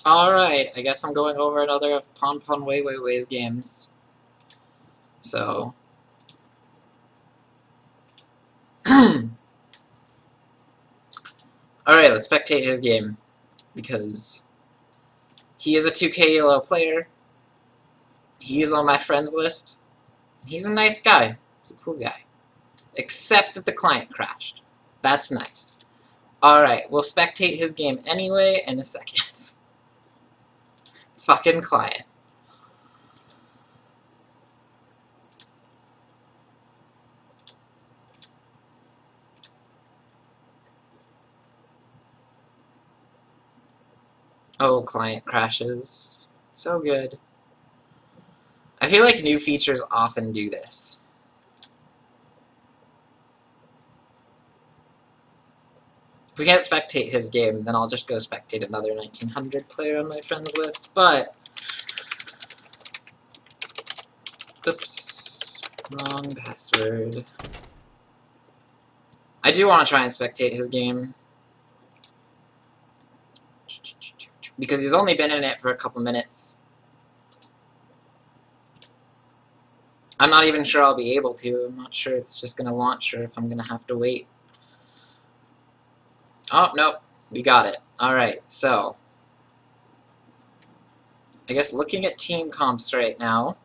Alright, I guess I'm going over another of Pon Pon Wei Wei Wei's games. So... Alright, let's spectate his game. Because he is a 2K ELO player. He is on my friends list. He's a nice guy. He's a cool guy. Except that the client crashed. That's nice. Alright, we'll spectate his game anyway in a second. Fucking client. Oh, client crashes. So good. I feel like new features often do this. If we can't spectate his game, then I'll just go spectate another 1900 player on my friends list, but... Oops. Wrong password. I do want to try and spectate his game. Because he's only been in it for a couple minutes. I'm not even sure I'll be able to. I'm not sure it's just going to launch or if I'm going to have to wait. Oh, nope. We got it. Alright, so... I guess looking at team comps right now...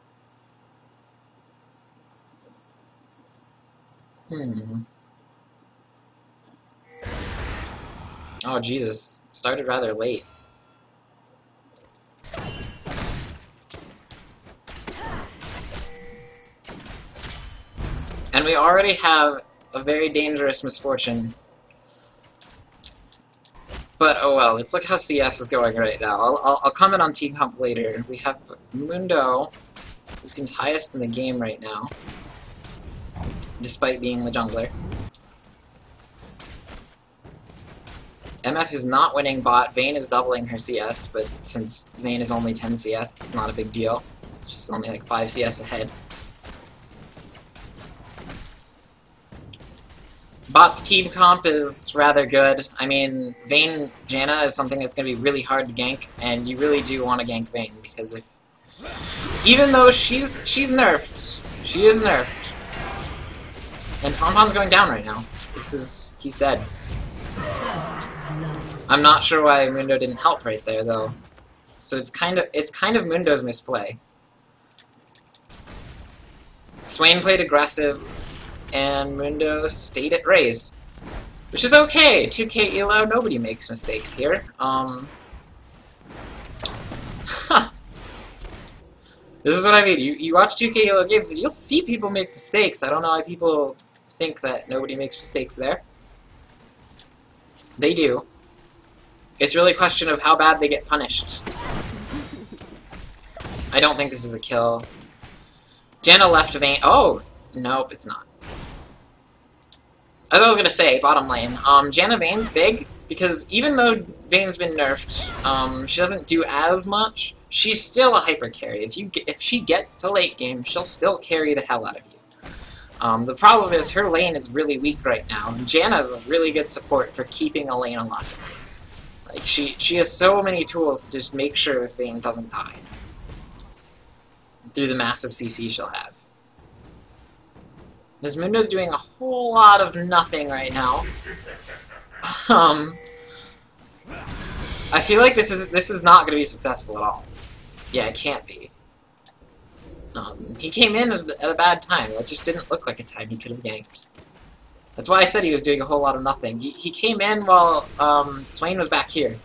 Oh, Jesus. It started rather late. And we already have a very dangerous misfortune. But oh well, let's look how CS is going right now. I'll comment on Team Comp later. We have Mundo, who seems highest in the game right now, despite being the jungler. MF is not winning bot. Vayne is doubling her CS, but since Vayne is only 10 CS, it's not a big deal. It's just only like 5 CS ahead. Bot's team comp is rather good. I mean, Vayne Janna is something that's going to be really hard to gank, and you really do want to gank Vayne, because if... Even though she's nerfed. She is nerfed. And Pompon's going down right now. He's dead. I'm not sure why Mundo didn't help right there, though. So it's kind of Mundo's misplay. Swain played aggressive, and Mundo stayed at Raze. Which is okay! 2K ELO, nobody makes mistakes here. This is what I mean. You watch 2K ELO games, and you'll see people make mistakes. I don't know why people think that nobody makes mistakes there. They do. It's really a question of how bad they get punished. I don't think this is a kill. Janna left Vayne. Oh! Nope, it's not. As I was going to say, bottom lane, Janna Vayne's big, because even though Vayne's been nerfed, she doesn't do as much, she's still a hyper carry. If she gets to late game, she'll still carry the hell out of you. The problem is her lane is really weak right now, and Janna is a really good support for keeping a lane alive. Like, she has so many tools to just make sure this Vayne doesn't die. Through the massive CC she'll have. This Mundo's doing a whole lot of nothing right now. I feel like this is not going to be successful at all. Yeah, it can't be. He came in at a bad time. It just didn't look like a time he could have ganked. That's why I said he was doing a whole lot of nothing. He came in while Swain was back here.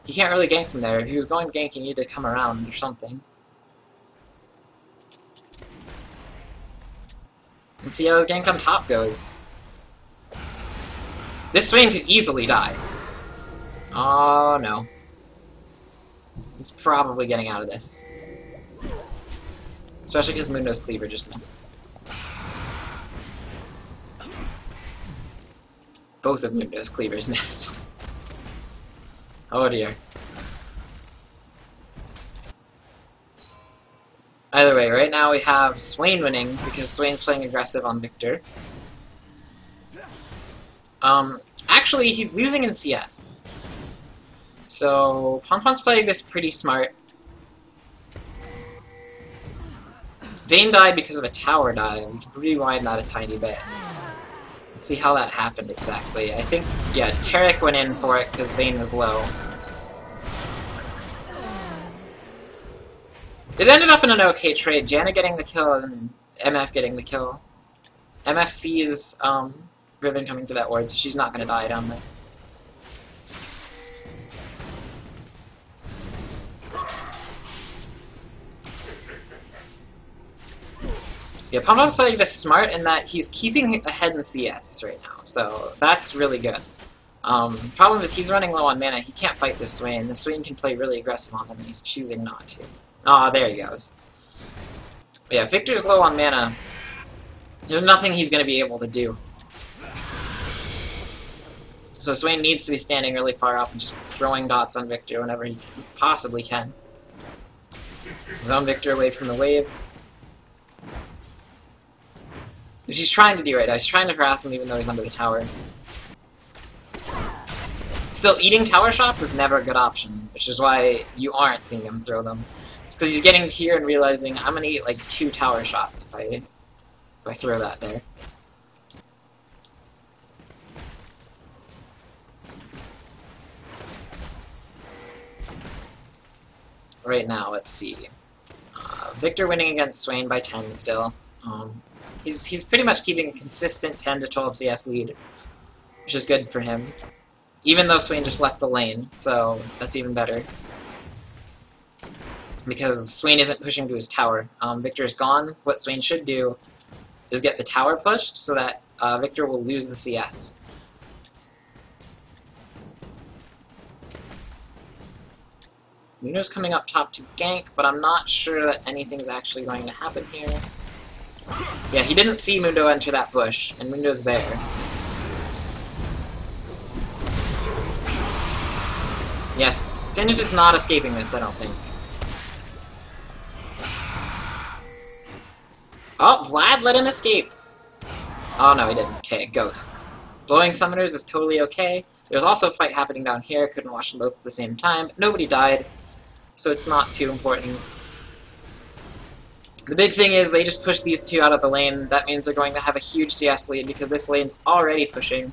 He can't really gank from there. If he was going to gank, he needed to come around or something. And see how his gank on top goes. This Swain could easily die. Oh no. He's probably getting out of this. Especially because Mundo's cleaver just missed. Both of Mundo's cleavers missed. Oh dear. Either way, right now we have Swain winning, because Swain's playing aggressive on Victor. Actually, he's losing in CS. So Ponpon's playing this pretty smart. Vayne died because of a tower dive. We can rewind that a tiny bit. Let's see how that happened exactly. I think, yeah, Tarek went in for it because Vayne was low. It ended up in an okay trade. Janna getting the kill and MF getting the kill. MF sees Riven coming to that ward, so she's not going to die down there. Yeah, Pomdon's playing this smart in that he's keeping ahead in CS right now, so that's really good. Problem is he's running low on mana. He can't fight this Swain. The Swain can play really aggressive on him, and he's choosing not to. Ah, there he goes. But yeah, Victor's low on mana. There's nothing he's going to be able to do. So Swain needs to be standing really far up and just throwing dots on Victor whenever he possibly can. Zone Victor away from the wave. Which he's trying to do right now. He's trying to harass him even though he's under the tower. Still, eating tower shots is never a good option, which is why you aren't seeing him throw them. It's because he's getting here and realizing, I'm going to eat like 2 tower shots if I throw that there. Right now, let's see. Victor winning against Swain by 10 still. He's pretty much keeping a consistent 10 to 12 CS lead, which is good for him. Even though Swain just left the lane, so that's even better. Because Swain isn't pushing to his tower. Victor is gone. What Swain should do is get the tower pushed so that Victor will lose the CS. Mundo's coming up top to gank, but I'm not sure that anything's actually going to happen here. Yeah, he didn't see Mundo enter that bush, and Mundo's there. Yes, Singe is not escaping this, I don't think. Oh, Vlad let him escape! Oh no, he didn't. Okay, ghosts. Blowing summoners is totally okay. There was also a fight happening down here, couldn't watch them both at the same time. Nobody died, so it's not too important. The big thing is they just push these two out of the lane. That means they're going to have a huge CS lead because this lane's already pushing.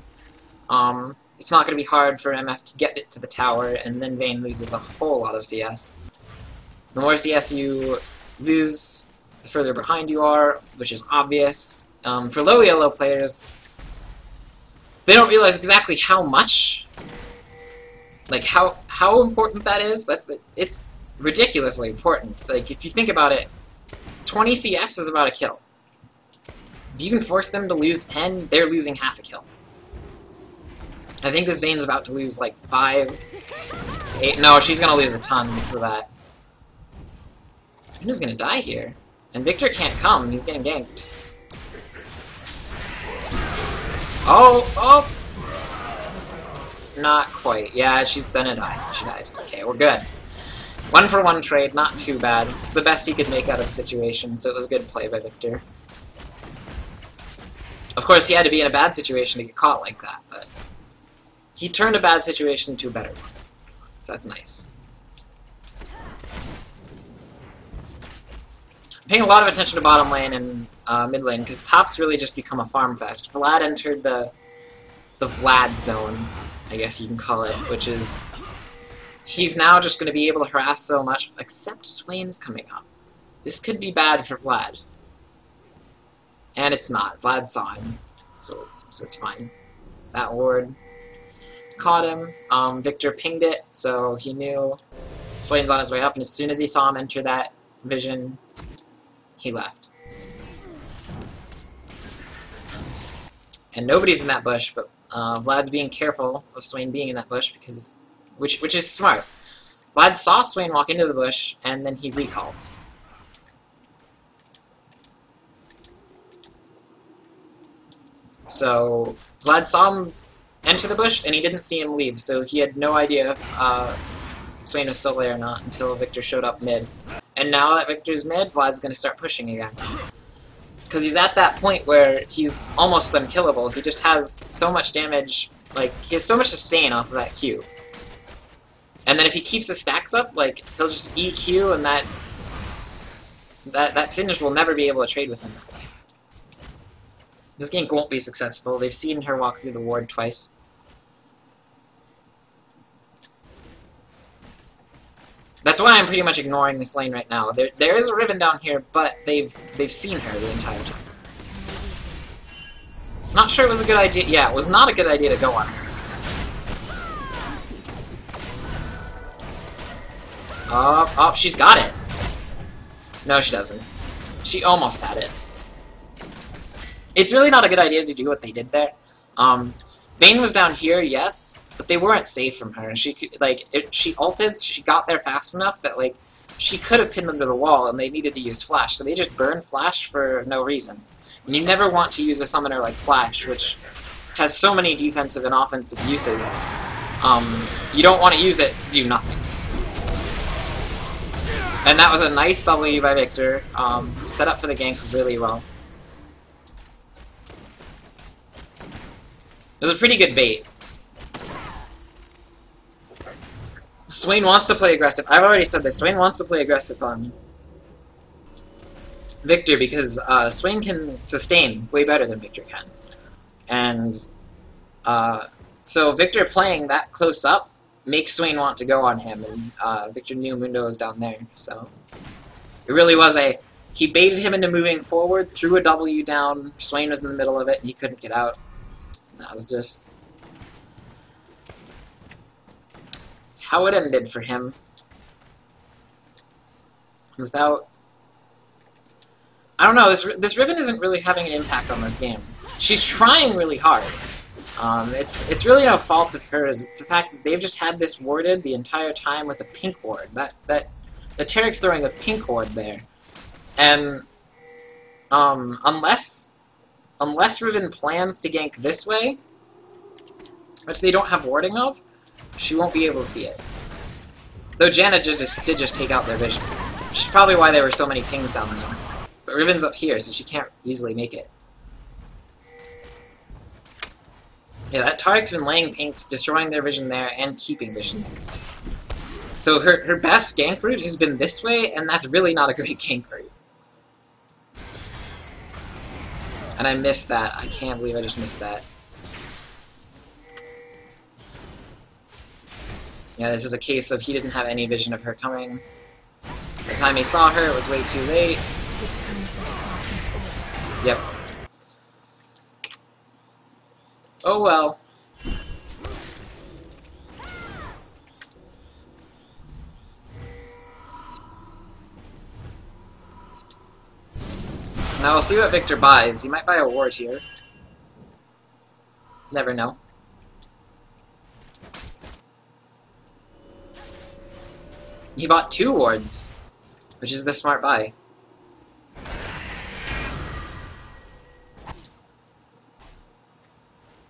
It's not going to be hard for MF to get it to the tower, and then Vayne loses a whole lot of CS. The more CS you lose, the further behind you are, which is obvious. For low ELO players, they don't realize exactly how much, like how important that is. It's ridiculously important. Like if you think about it, 20 CS is about a kill. If you can force them to lose 10, they're losing half a kill. I think this Vayne's about to lose like 5, 8. No, she's gonna lose a ton because of that. Who's gonna die here? And Victor can't come. He's getting ganked. Oh! Not quite. Yeah, she's gonna die. She died. Okay, we're good. 1-for-1 trade, not too bad. The best he could make out of the situation, so it was a good play by Victor. Of course, he had to be in a bad situation to get caught like that, but he turned a bad situation into a better one. So that's nice. I'm paying a lot of attention to bottom lane and mid lane, because top's really just become a farm fest. Vlad entered the Vlad zone, I guess you can call it, which is he's now just going to be able to harass so much, except Swain's coming up. This could be bad for Vlad. And it's not. Vlad saw him, so it's fine. That ward caught him. Victor pinged it, so he knew Swain's on his way up, and as soon as he saw him enter that vision, he left. And nobody's in that bush, but Vlad's being careful of Swain being in that bush, because which is smart. Vlad saw Swain walk into the bush, and then he recalled. So Vlad saw him enter the bush, and he didn't see him leave, so he had no idea if Swain was still there or not until Victor showed up mid. And now that Victor's mid, Vlad's going to start pushing again. Because he's at that point where he's almost unkillable. He just has so much damage, like, he has so much sustain off of that Q. And then if he keeps the stacks up, like, he'll just EQ, and that Singe will never be able to trade with him that way. This gank won't be successful. They've seen her walk through the ward twice. That's why I'm pretty much ignoring this lane right now. There is a Riven down here, but they've seen her the entire time. Not sure it was a good idea. Yeah, it was not a good idea to go on her. Oh, she's got it. No, she doesn't. She almost had it. It's really not a good idea to do what they did there. Vayne was down here, yes, but they weren't safe from her. She could, like, if she ulted, she got there fast enough that, like, she could have pinned them to the wall, and they needed to use Flash, so they just burned Flash for no reason. And you never want to use a summoner like Flash, which has so many defensive and offensive uses. You don't want to use it to do nothing. And that was a nice W by Victor. Set up for the gank really well. It was a pretty good bait. Swain wants to play aggressive. I've already said this. Swain wants to play aggressive on Victor because Swain can sustain way better than Victor can. And so Victor playing that close up makes Swain want to go on him, and Victor knew Mundo was down there, so it really was he baited him into moving forward, threw a W down, Swain was in the middle of it, and he couldn't get out. That was just it's how it ended for him. Without, I don't know, this Riven isn't really having an impact on this game. She's trying really hard. It's really no fault of hers. It's the fact that they've just had this warded the entire time with a pink ward. The Tarek's throwing a pink ward there, and unless Riven plans to gank this way, which they don't have warding of, she won't be able to see it. Though Janna did just take out their vision, which is probably why there were so many pings down there. But Riven's up here, so she can't easily make it. Yeah, that Tarek's been laying pings, destroying their vision there, and keeping vision there. So her best gank route has been this way, and that's really not a great gank route. And I missed that. I can't believe I just missed that. Yeah, this is a case of he didn't have any vision of her coming. By the time he saw her, it was way too late. Yep. Oh well. Now we'll see what Victor buys. He might buy a ward here. Never know. He bought 2 wards, which is the smart buy.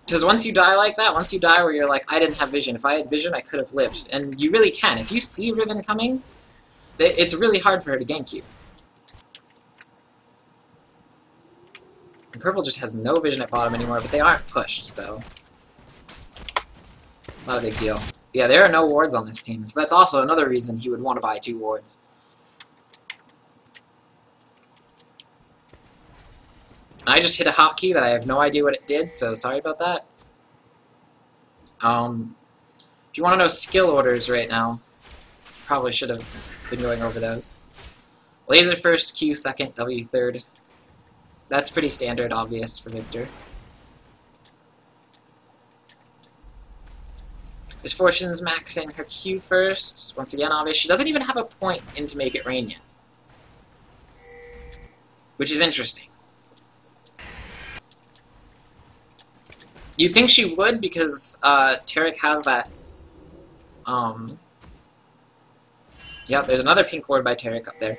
Because once you die like that, once you die where you're like, I didn't have vision. If I had vision, I could have lived. And you really can. If you see Riven coming, it's really hard for her to gank you. And Purple just has no vision at bottom anymore, but they aren't pushed, so it's not a big deal. Yeah, there are no wards on this team, so that's also another reason he would want to buy 2 wards. I just hit a hotkey that I have no idea what it did, so sorry about that. If you want to know skill orders right now, probably should have been going over those. Laser first, Q second, W third. That's pretty standard, obvious for Victor. Misfortune's maxing her Q first. Once again, obvious. She doesn't even have a point in to make it rain yet, which is interesting. You'd think she would because Tarek has that. Yep, there's another pink ward by Tarek up there.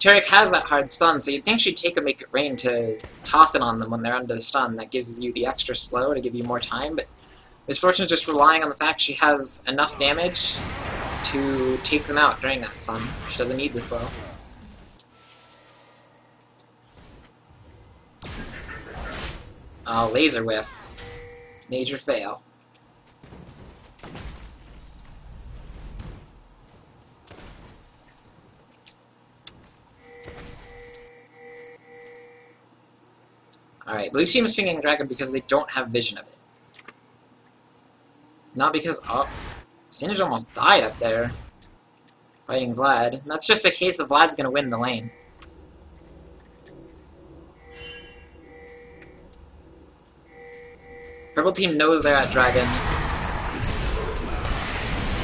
Tarek has that hard stun, so you'd think she'd take a Make It Rain to toss it on them when they're under the stun. That gives you the extra slow to give you more time, but Misfortune's just relying on the fact she has enough damage to take them out during that stun. She doesn't need the slow. Laser whiff. Major fail. Alright, blue team is pinging Dragon because they don't have vision of it. Not because... Oh, Singe almost died up there. Fighting Vlad. And that's just a case of Vlad's gonna win the lane. Purple team knows they're at Dragon.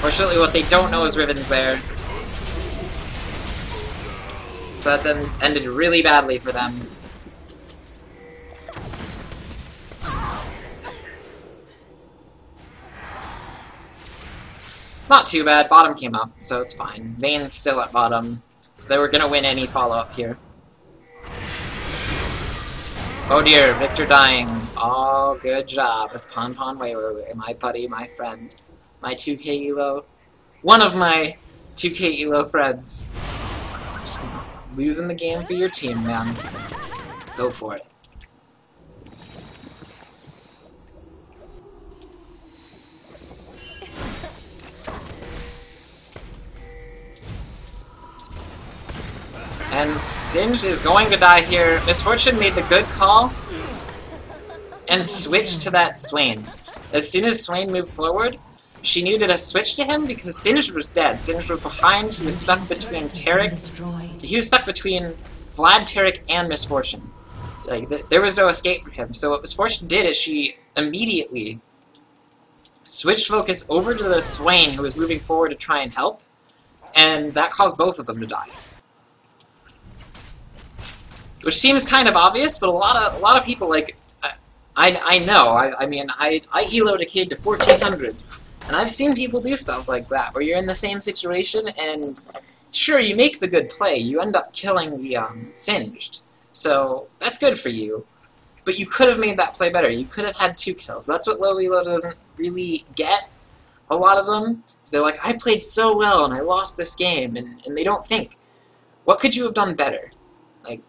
Fortunately, what they don't know is Riven's there. So that then ended really badly for them. It's not too bad. Bottom came up, so it's fine. Vayne's still at bottom, so they were gonna win any follow-up here. Oh dear, Victor dying. Oh, good job with Pon Pon Wei Wei Wei, my buddy, my friend. My 2K ELO. One of my 2K ELO friends. Just losing the game for your team, man. Go for it. And Singe is going to die here. Misfortune made the good call and switched to that Swain. As soon as Swain moved forward, she needed a switch to him because Singe was dead. Singe was behind. He was stuck between Taric. He was stuck between Vlad, Taric, and Misfortune. Like there was no escape for him. So what Misfortune did is she immediately switched focus over to the Swain, who was moving forward to try and help, and that caused both of them to die. Which seems kind of obvious, but a lot of people, like, I know. I mean, I ELO'd a kid to 1400, and I've seen people do stuff like that, where you're in the same situation, and sure, you make the good play, you end up killing the Singed, so that's good for you, but you could have made that play better. You could have had 2 kills. That's what low ELO doesn't really get. A lot of them, they're like, I played so well, and I lost this game, and they don't think, what could you have done better? Like,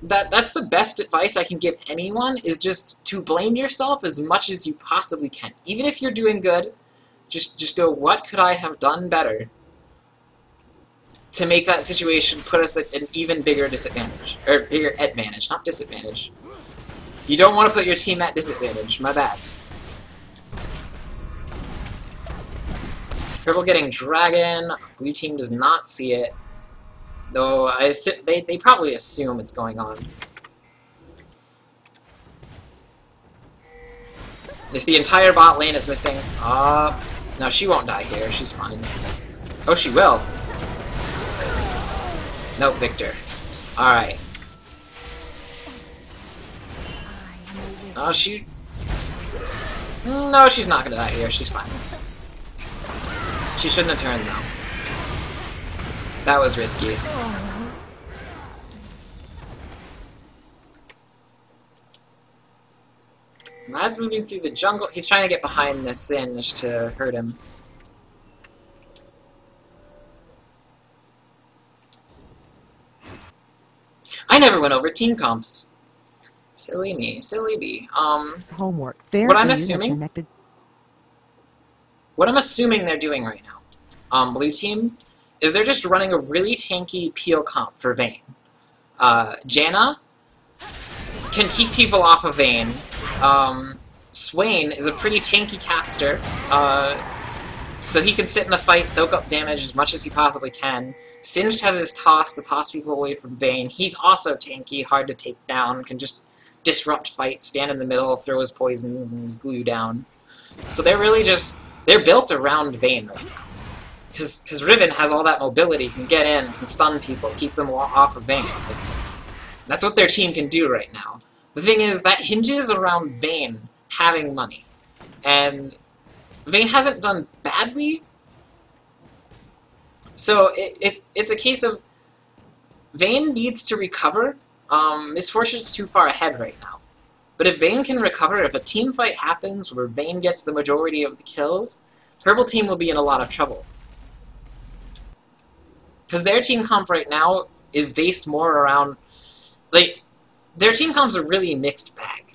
that's the best advice I can give anyone, is just to blame yourself as much as you possibly can. Even if you're doing good, just go, what could I have done better to make that situation put us at an even bigger disadvantage? Or bigger advantage, not disadvantage. You don't want to put your team at disadvantage, my bad. Purple getting Dragon, blue team does not see it. Though they probably assume it's going on. If the entire bot lane is missing, no, she won't die here. She's fine. Oh, she will. Nope, Victor. All right. Oh, she. No, she's not gonna die here. She's fine. She shouldn't have turned though. That was risky. Vlad's moving through the jungle. He's trying to get behind the Singe to hurt him. I never went over team comps. Silly me, silly me. Homework. What I'm assuming they're doing right now, blue team, is they're just running a really tanky peel comp for Vayne. Janna can keep people off of Vayne. Swain is a pretty tanky caster, so he can sit in the fight, soak up damage as much as he possibly can. Singed has his toss to toss people away from Vayne. He's also tanky, hard to take down, can just disrupt fights, stand in the middle, throw his poisons and his glue down. So they're really just, they're built around Vayne right now. Because Riven has all that mobility, can get in, can stun people, keep them off of Vayne. That's what their team can do right now. The thing is, that hinges around Vayne having money. And Vayne hasn't done badly, so it's a case of Vayne needs to recover. Misfortune's too far ahead right now. But if Vayne can recover, if a team fight happens where Vayne gets the majority of the kills, Purple team will be in a lot of trouble. Because their team comp right now is based more around, like, their team comp's a really mixed bag.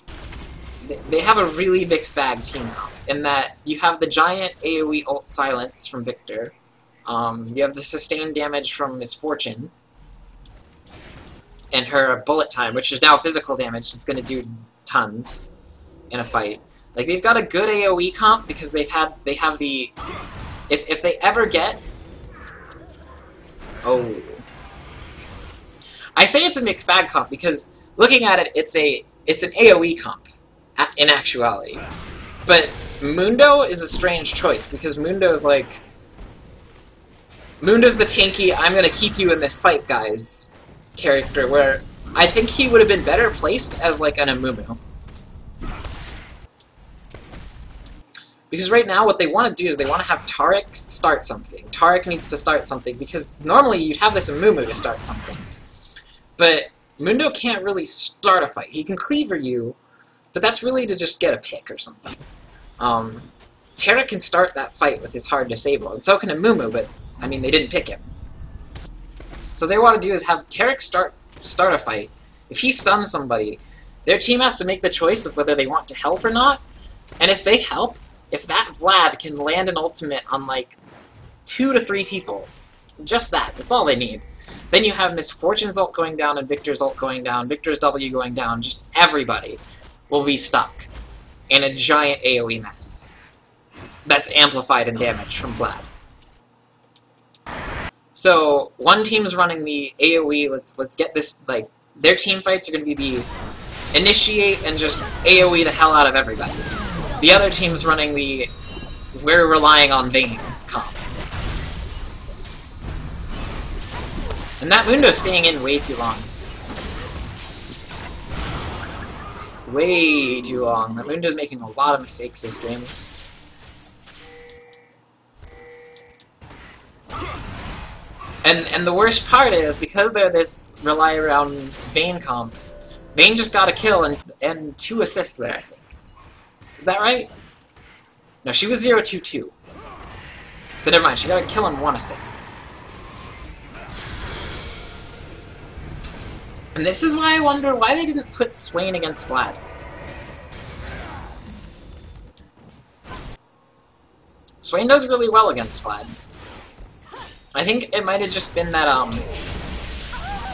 They have a really mixed bag team comp, in that you have the giant AoE ult silence from Victor, you have the sustained damage from Misfortune, and her bullet time, which is now physical damage, it's going to do tons in a fight. Like, they've got a good AoE comp because they have the... If they ever get... Oh. I say it's a mixed bag comp because, looking at it, it's an AoE comp, in actuality. But Mundo is a strange choice, because Mundo's like... Mundo's the tanky, I'm gonna keep you in this fight, guys, character, where I think he would have been better placed as, like, an Amumu. Because right now, what they want to do is they want to have Taric start something. Taric needs to start something, because normally you'd have this Amumu to start something. But Mundo can't really start a fight. He can cleaver you, but that's really to just get a pick or something. Taric can start that fight with his hard disable, and so can Amumu, but, I mean, they didn't pick him. So what they want to do is have Taric start a fight. If he stuns somebody, their team has to make the choice of whether they want to help or not, and if they help, if that Vlad can land an ultimate on, like, 2 to 3 people, just that's all they need. Then you have Misfortune's ult going down and Victor's ult going down, Victor's W going down, just everybody will be stuck in a giant AoE mess. That's amplified in damage from Vlad. So, one team's running the AoE, let's get this, like, their team fights are going to be the initiate and just AoE the hell out of everybody. The other team's running the we're relying on Vayne comp. And that Mundo's staying in way too long. Way too long. That Mundo's making a lot of mistakes this game. And the worst part is, because they're this rely around Vayne comp, Vayne just got a kill and 2 assists there, I think. Is that right? No, she was 0-2-2. So never mind, she got a kill and 1 assist. And this is why I wonder why they didn't put Swain against Vlad. Swain does really well against Vlad. I think it might have just been that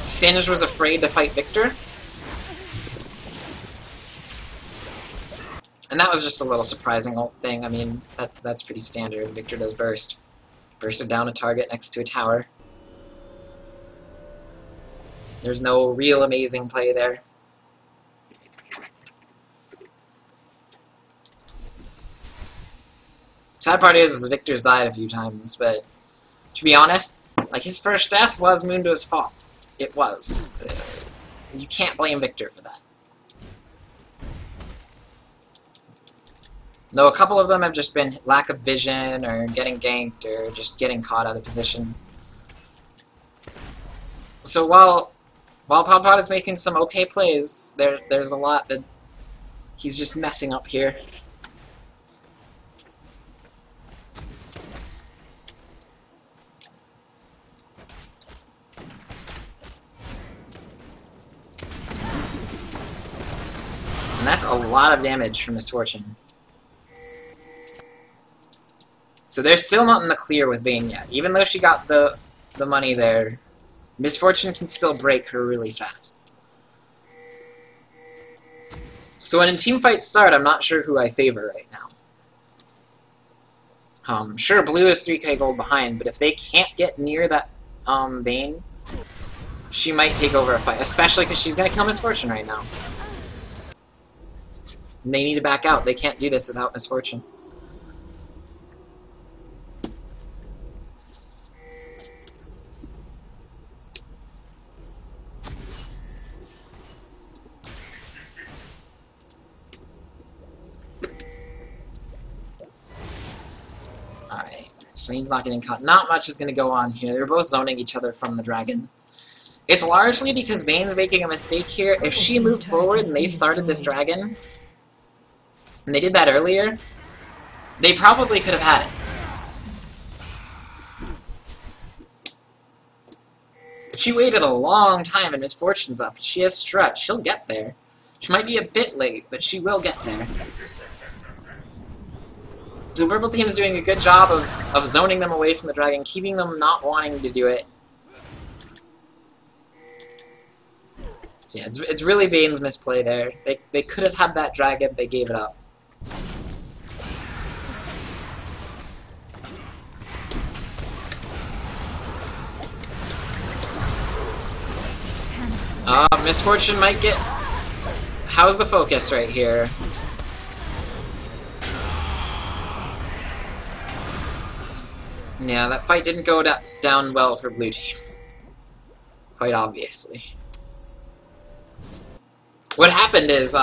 Singe was afraid to fight Victor. And that was just a little surprising ult thing. I mean, that's pretty standard. Victor does burst. Bursted down a target next to a tower. There's no real amazing play there. Sad part is Victor's died a few times, but to be honest, like, his first death was Mundo's fault. It was. You can't blame Victor for that. Though a couple of them have just been lack of vision, or getting ganked, or just getting caught out of position. So while Pop Pot is making some okay plays, there's a lot that he's just messing up here. And that's a lot of damage from Misfortune. So they're still not in the clear with Vayne yet. Even though she got the money there, Misfortune can still break her really fast. So when teamfights start, I'm not sure who I favor right now. Sure, Blue is 3k gold behind, but if they can't get near that Vayne, she might take over a fight, especially because she's going to kill Misfortune right now. And they need to back out. They can't do this without Misfortune. Alright, Swain's not getting caught. Not much is going to go on here. They're both zoning each other from the dragon. It's largely because Vayne's making a mistake here. If she moved forward and they started this dragon, and they did that earlier, they probably could have had it. But she waited a long time and Misfortune's up. She has stretch. She'll get there. She might be a bit late, but she will get there. So the purple team is doing a good job of zoning them away from the dragon, keeping them not wanting to do it. Yeah, it's really Bane's misplay there. They could have had that dragon, they gave it up. Misfortune might get... How's the focus right here? Yeah, that fight didn't go down well for blue team. Quite obviously. What happened is,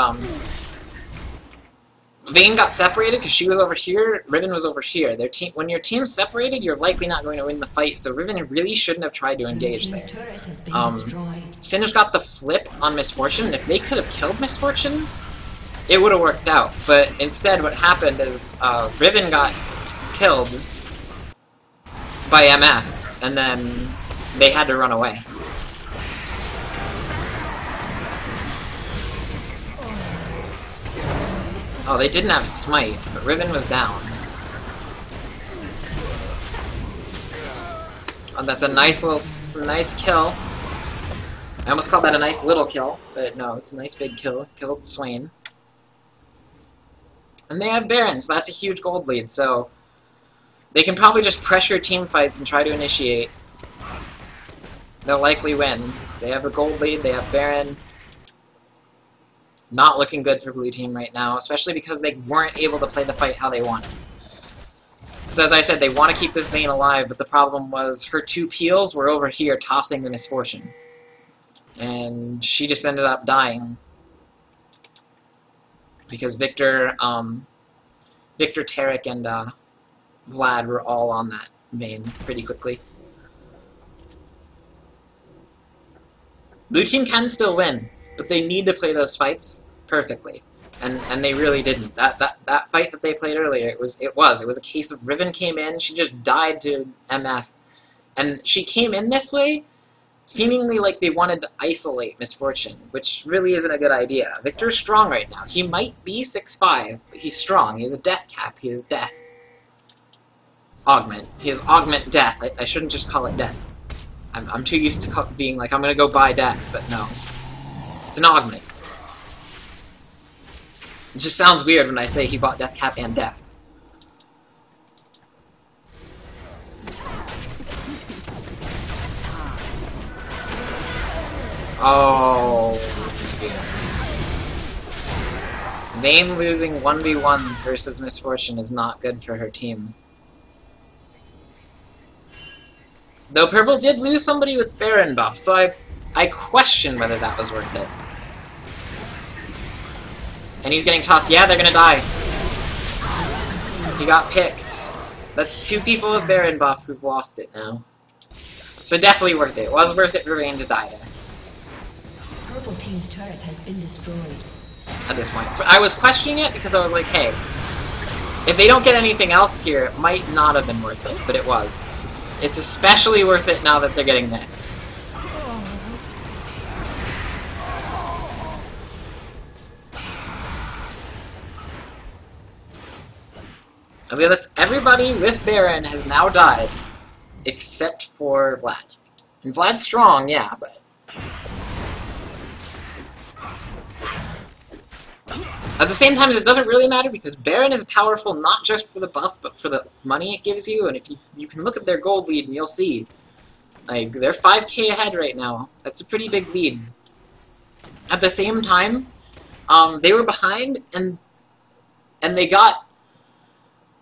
Vayne got separated because she was over here, Riven was over here. When your team's separated, you're likely not going to win the fight, so Riven really shouldn't have tried to engage there. Singe got the flip on Misfortune, and if they could have killed Misfortune, it would have worked out. But instead, what happened is Riven got killed by MF, and then they had to run away. Oh, they didn't have Smite, but Riven was down. Oh, that's a nice kill. I almost called that a nice little kill, but no, it's a nice big kill. Killed Swain. And they have Baron, so that's a huge gold lead, so they can probably just pressure team fights and try to initiate. They'll likely win. They have a gold lead, they have Baron. Not looking good for blue team right now, especially because they weren't able to play the fight how they wanted. So as I said, they want to keep this Vayne alive, but the problem was her two peels were over here tossing the Misfortune. And she just ended up dying. Because Victor, Tarek, and Vlad were all on that Vayne pretty quickly. Blue team can still win, but they need to play those fights perfectly, and they really didn't. That fight that they played earlier, it was a case of Riven came in, she just died to MF, and she came in this way, seemingly like they wanted to isolate Misfortune, which really isn't a good idea. Victor's strong right now. He might be 6'5", but he's strong. He has a death cap. He has death. Augment. He has augment death. I shouldn't just call it death. I'm too used to being like, I'm gonna go buy death, but no. It's an augment. It just sounds weird when I say he bought death cap and death. Oh. Vayne losing 1v1s versus Misfortune is not good for her team. Though Purple did lose somebody with Baron buff, so I question whether that was worth it. And he's getting tossed. Yeah, they're gonna die. He got picked. That's 2 people with Baron buff who've lost it now. So definitely worth it. It was worth it for Vayne to die there. Purple team's turret has been destroyed. At this point. I was questioning it because I was like, hey, if they don't get anything else here, it might not have been worth it, but it was. It's especially worth it now that they're getting this. Okay, everybody with Baron has now died, except for Vlad. And Vlad's strong, yeah, but... At the same time, it doesn't really matter because Baron is powerful not just for the buff, but for the money it gives you. And if you can look at their gold lead and you'll see, like, they're 5k ahead right now. That's a pretty big lead. At the same time, they were behind and they got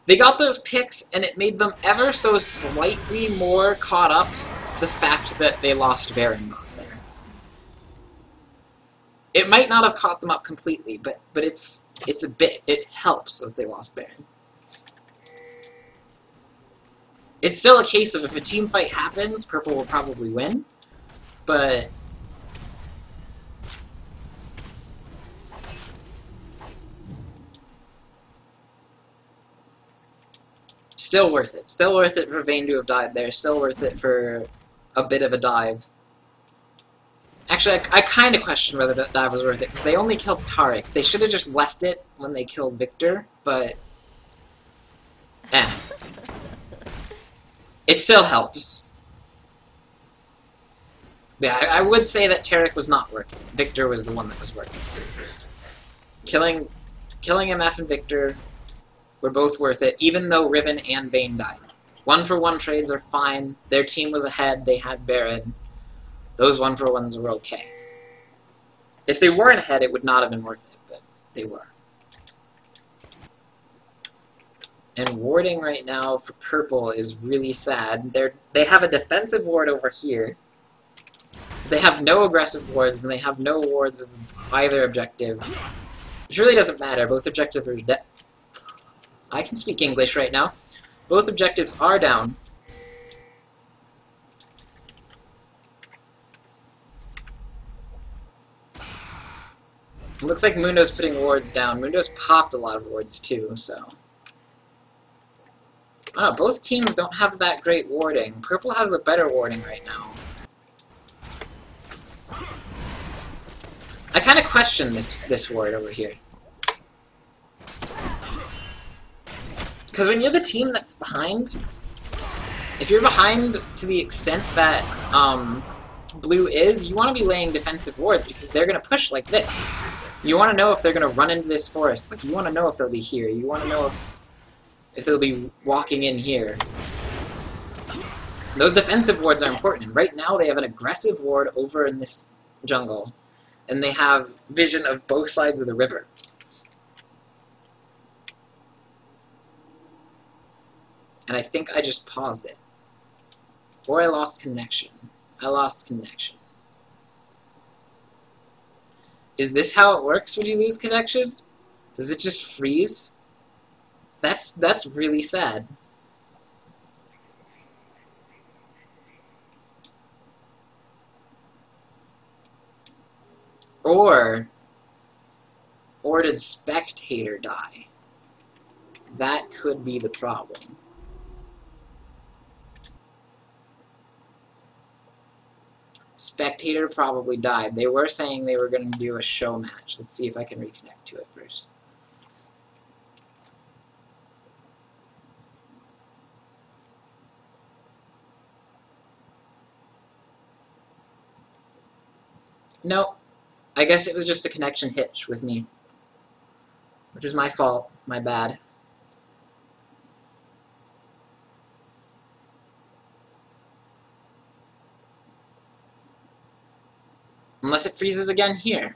those picks, and it made them ever so slightly more caught up the fact that they lost Baron buff there. It might not have caught them up completely, but it's a bit. It helps that they lost Baron. It's still a case of if a team fight happens, Purple will probably win, but still worth it. Still worth it for Vayne to have died there. Still worth it for a bit of a dive. Actually, I kind of question whether that dive was worth it, because they only killed Tarek. They should have just left it when they killed Victor, but... It still helps. Yeah, I would say that Tarek was not worth it. Victor was the one that was worth it. Killing MF and Victor were both worth it, even though Riven and Vayne died. 1-for-1 trades are fine. Their team was ahead. They had Baron. Those 1-for-1s were okay. If they weren't ahead, it would not have been worth it, but they were. And warding right now for purple is really sad. They have a defensive ward over here. They have no aggressive wards, and they have no wards of either objective. Which really doesn't matter. Both objectives are dead. I can speak English right now. Both objectives are down. It looks like Mundo's putting wards down. Mundo's popped a lot of wards too, so... Oh, both teams don't have that great warding. Purple has the better warding right now. I kind of question this ward over here. Because when you're the team that's behind, if you're behind to the extent that blue is, you want to be laying defensive wards because they're going to push like this. You want to know if they're going to run into this forest. Like, you want to know if they'll be here. You want to know if they'll be walking in here. Those defensive wards are important. And right now they have an aggressive ward over in this jungle. And they have vision of both sides of the river. And I think I just paused it. Or I lost connection. I lost connection. Is this how it works when you lose connection? Does it just freeze? That's really sad. Or did Spectator die? That could be the problem. Spectator probably died. They were saying they were going to do a show match. Let's see if I can reconnect to it first. No, I guess it was just a connection hitch with me, which is my fault, my bad. Unless it freezes again here.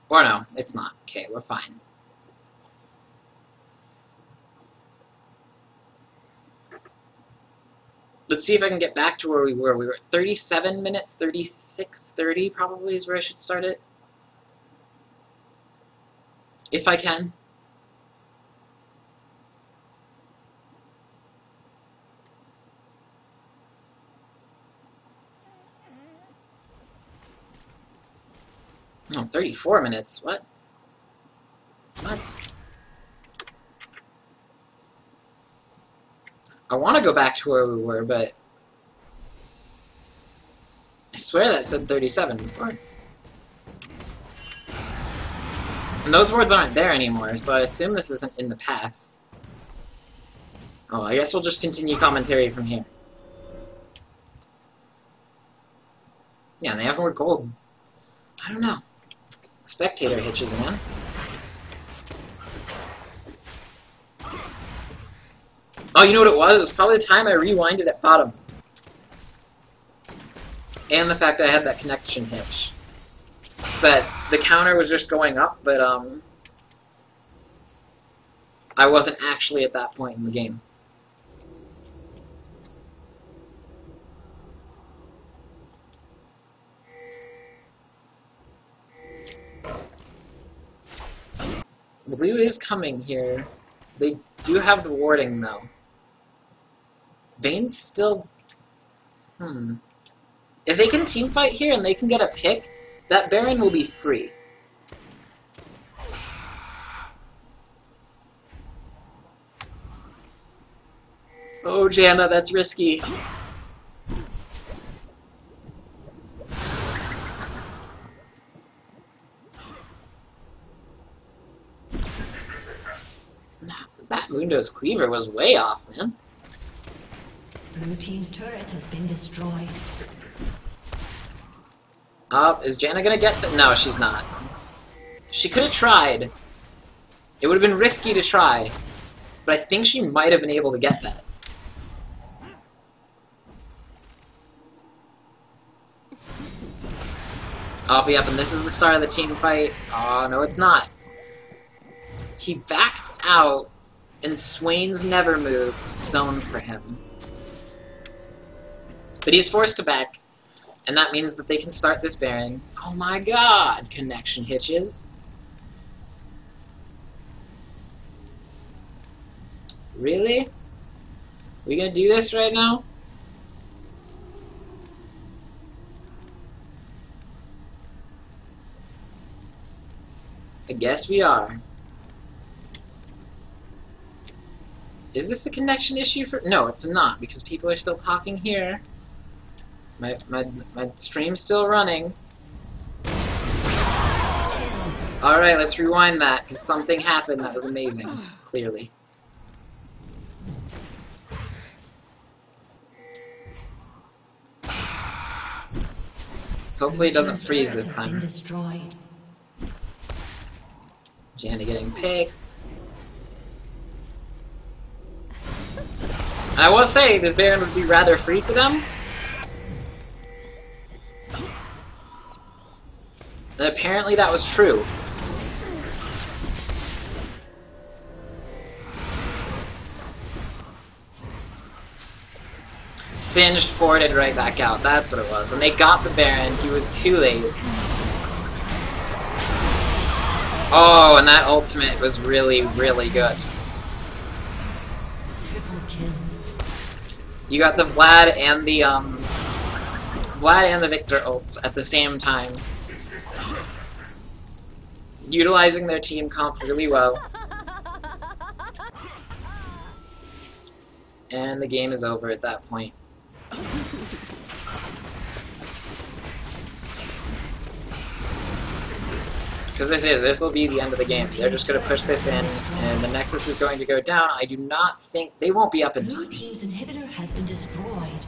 Or no, it's not. Okay, we're fine. Let's see if I can get back to where we were. We were at 37 minutes, 36:30 probably is where I should start it. If I can. Oh, 34 minutes. What? What? I want to go back to where we were, but I swear that said 37 before. And those words aren't there anymore, so I assume this isn't in the past. Oh, I guess we'll just continue commentary from here. Yeah, and they have more gold. I don't know. Spectator hitches, man. Oh, you know what it was? It was probably the time I rewinded at bottom. And the fact that I had that connection hitch. So that the counter was just going up, but I wasn't actually at that point in the game. Blue is coming here. They do have the warding, though. Vayne's still... If they can teamfight here and they can get a pick, that Baron will be free. Oh, Janna, that's risky. That Mundo's cleaver was way off, man. Blue team's turret has been destroyed. Is Janna gonna get that? No, she's not. She could have tried. It would have been risky to try. But I think she might have been able to get that. Yep, and this is the start of the team fight. Oh, no, it's not. He backed out, and Swain's never moved zoned for him. But he's forced to back, and that means that they can start this Baron. Oh my god, connection hitches. Really? We gonna do this right now? I guess we are. Is this a connection issue for... No, it's not, because people are still talking here. My stream's still running. Alright, let's rewind that, because something happened that was amazing, clearly. Hopefully it doesn't freeze this time. Janna getting picked. I will say, this Baron would be rather free for them. And apparently that was true. Singed forwarded right back out, that's what it was. And they got the Baron, he was too late. Oh, and that ultimate was really, really good. You got the Vlad and the Victor ults at the same time. Utilizing their team comp really well. And the game is over at that point. Because this will be the end of the game. They're just going to push this in, and the Nexus is going to go down. I do not think... They won't be up in time. Blue team's inhibitor has been destroyed.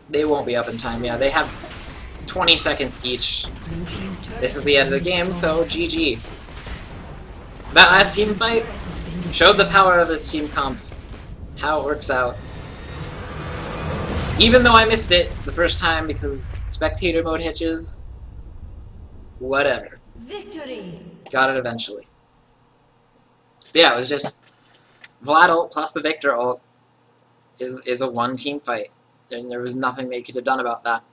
They won't be up in time, yeah. They have 20 seconds each. This is the end of the game, so GG. That last team fight showed the power of this team comp. How it works out. Even though I missed it the first time because spectator mode hitches, whatever. Victory. Got it eventually. But yeah, it was just Vlad ult plus the Victor ult is a one-team fight. There was nothing they could have done about that.